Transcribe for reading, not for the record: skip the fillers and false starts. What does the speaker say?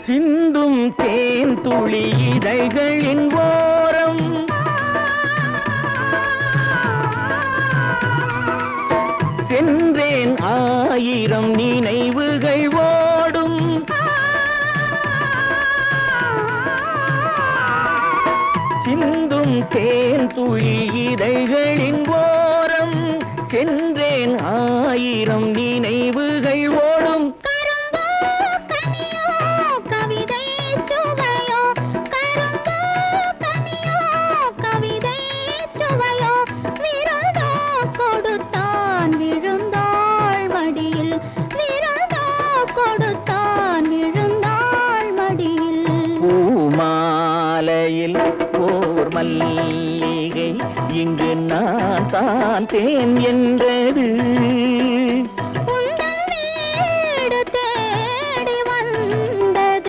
சிந்தும் தேன் துளி இதழ்களின் ஓரம் சென்றேன் ஆயிரம் நினைவுகள் ஓடும் சிந்தும் தேன் துளி இதழ்களின் ஓரம் சென்றேன் ஆயிரம் நினைவுகள் ஓடும் பூமாலையில் ஓர் மல்லிகை இங்கு நான் தான் தேன் என்றது